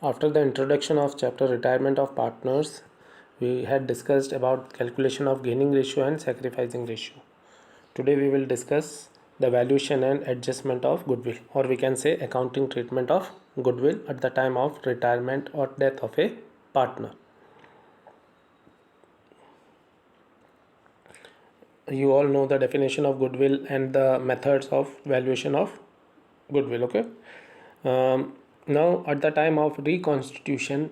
After the introduction of chapter retirement of partners, we had discussed about calculation of gaining ratio and sacrificing ratio. Today we will discuss the valuation and adjustment of goodwill, or we can say accounting treatment of goodwill at the time of retirement or death of a partner. You all know the definition of goodwill and the methods of valuation of goodwill. Okay. Now at the time of reconstitution,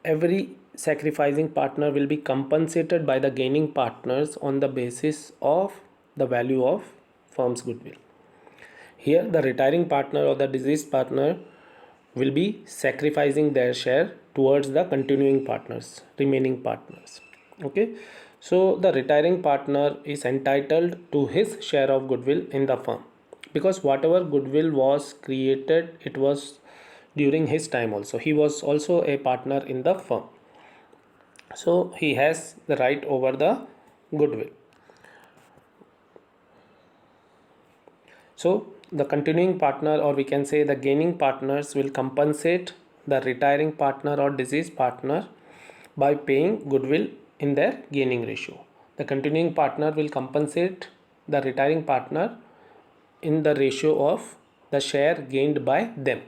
every sacrificing partner will be compensated by the gaining partners on the basis of the value of firm's goodwill. Here the retiring partner or the deceased partner will be sacrificing their share towards the continuing partners, remaining partners. Okay, so the retiring partner is entitled to his share of goodwill in the firm, because whatever goodwill was created, it was during his time also. He was also a partner in the firm, so he has the right over the goodwill. So the continuing partner, or we can say the gaining partners, will compensate the retiring partner or deceased partner by paying goodwill in their gaining ratio. The continuing partner will compensate the retiring partner in the ratio of the share gained by them.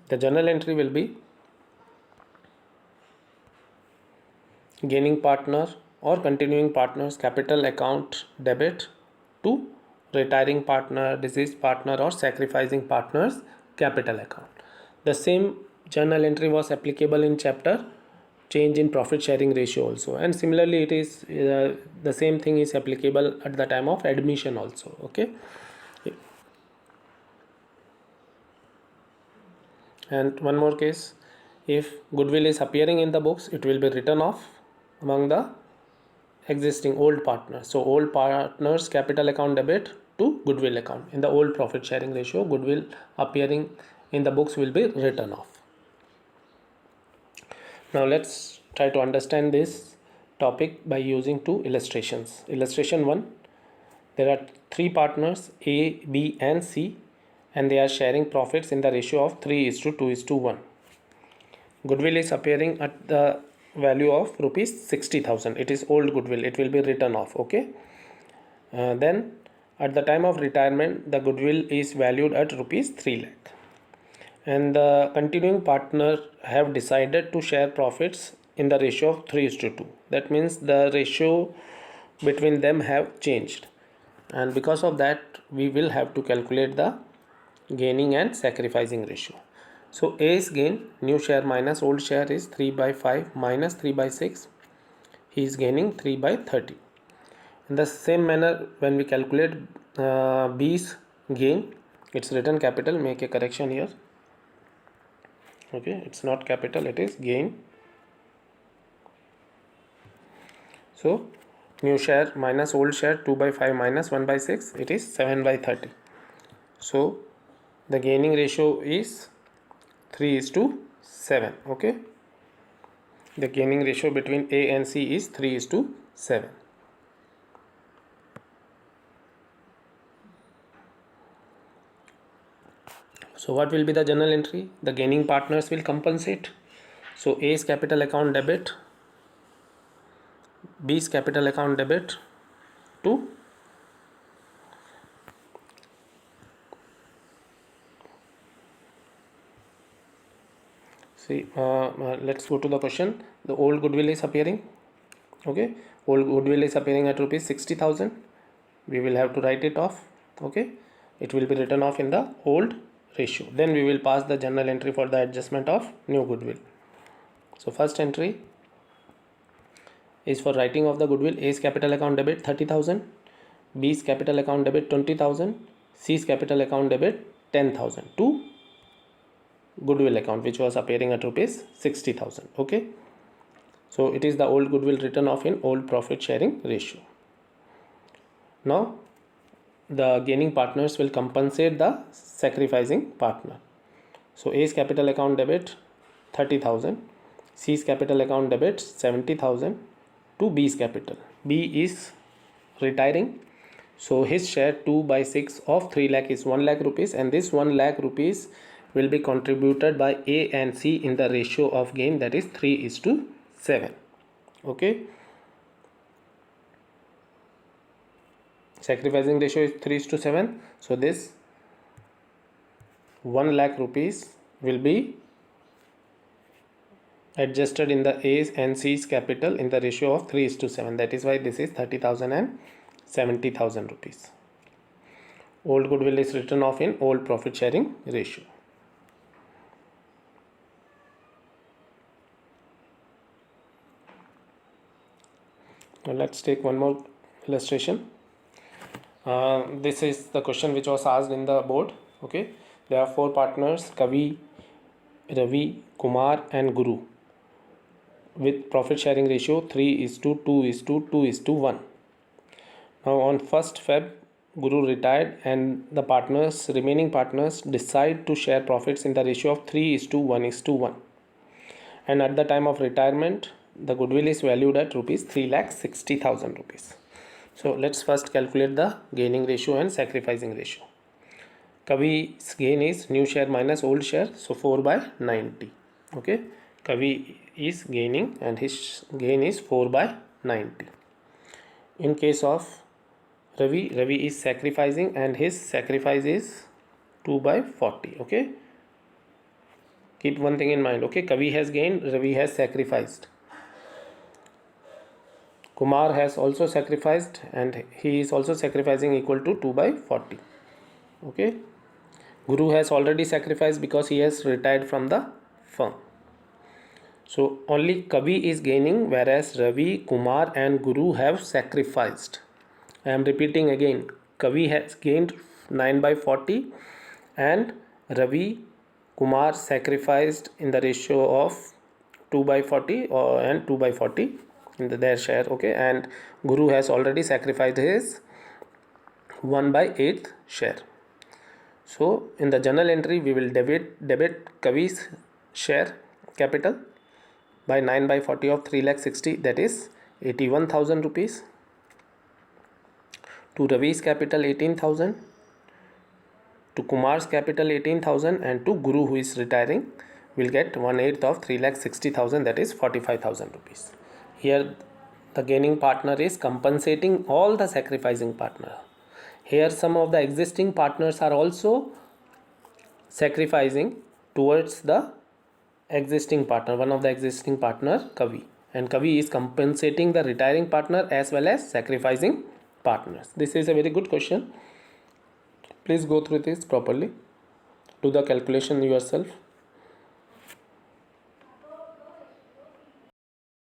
The journal entry will be gaining partner or continuing partner's capital account debit to retiring partner, deceased partner, or sacrificing partner's capital account. The same journal entry was applicable in chapter change in profit sharing ratio also, and similarly it is the same thing is applicable at the time of admission also. Okay, and one more case, if goodwill is appearing in the books, it will be written off among the existing old partners. So old partners capital account debit to goodwill account. In the old profit sharing ratio, goodwill appearing in the books will be written off. Now let's try to understand this topic by using two illustrations. Illustration 1, there are three partners A, B and C, and they are sharing profits in the ratio of 3:2:1. Goodwill is appearing at the value of rupees 60,000. It is old goodwill, it will be written off. Okay, then at the time of retirement, the goodwill is valued at rupees 3 lakh, and the continuing partner have decided to share profits in the ratio of 3:2. That means the ratio between them have changed, and because of that we will have to calculate the gaining and sacrificing ratio. So A's gain, new share minus old share, is 3/5 minus 3/6. He is gaining 3/30. In the same manner, when we calculate B's gain, it's written capital, make a correction here. Okay, it's not capital, it is gain. So new share minus old share, 2/5 minus 1/6, it is 7/30. So the gaining ratio is 3:7. Okay, the gaining ratio between A and C is 3:7. So what will be the journal entry? The gaining partners will compensate. So A's capital account debit, B's capital account debit to see, let's go to the question. The old goodwill is appearing. Okay, old goodwill is appearing at rupees 60,000. We will have to write it off. Okay, it will be written off in the old ratio. Then we will pass the journal entry for the adjustment of new goodwill. So first entry is for writing of the goodwill. A's capital account debit 30,000, B's capital account debit 20,000, C's capital account debit 10,000 to goodwill account, which was appearing at rupees 60,000. Okay, so it is the old goodwill written off in old profit sharing ratio. Now the gaining partners will compensate the sacrificing partner. So A's capital account debit 30,000, C's capital account debit 70,000 to B's capital. B is retiring, so his share 2/6 of 3 lakh is 1 lakh rupees, and this 1 lakh rupees will be contributed by A and C in the ratio of gain, that is 3:7. Okay, sacrificing ratio is 3:7. So this 1 lakh rupees will be adjusted in the A's and C's capital in the ratio of 3:7. That is why this is 30,000 and 70,000 rupees. Old goodwill is written off in old profit sharing ratio. Now let's take one more illustration. This is the question which was asked in the board. Okay, there are 4 partners: Kavi, Ravi, Kumar and Guru, with profit sharing ratio 3:2:2:2:1. Now on 1st Feb, Guru retired and the remaining partners decide to share profits in the ratio of 3:1:1. And at the time of retirement, the goodwill is valued at rupees 3,60,000 rupees. So let's first calculate the gaining ratio and sacrificing ratio. Kavi's gain is new share minus old share, so 4/90. Okay, Kavi is gaining and his gain is 4/90. In case of Ravi is sacrificing and his sacrifice is 2/40. Okay, keep one thing in mind. Okay, Kavi has gained, Ravi has sacrificed. Kumar has also sacrificed and he is also sacrificing equal to 2/40. Okay, Guru has already sacrificed because he has retired from the firm. So only Kavi is gaining, whereas Ravi, Kumar and Guru have sacrificed. I am repeating again, Kavi has gained 9/40 and Ravi, Kumar sacrificed in the ratio of 2/40 and 2/40 in their share. Okay, and Guru has already sacrificed his 1/8 share. So in the journal entry we will debit Kavi's share capital by 9/40 of 3,60,000, that is 81,000 rupees. To Ravi's capital 18,000, to Kumar's capital 18,000, and to Guru, who is retiring, will get 1/8 of 3,60,000, that is 45,000 rupees. Here the gaining partner is compensating all the sacrificing partner. Here some of the existing partners are also sacrificing towards the existing partner, one of the existing partner, Kavi, and Kavi is compensating the retiring partner as well as sacrificing partners. This is a very good question. Please go through this properly. Do the calculation yourself.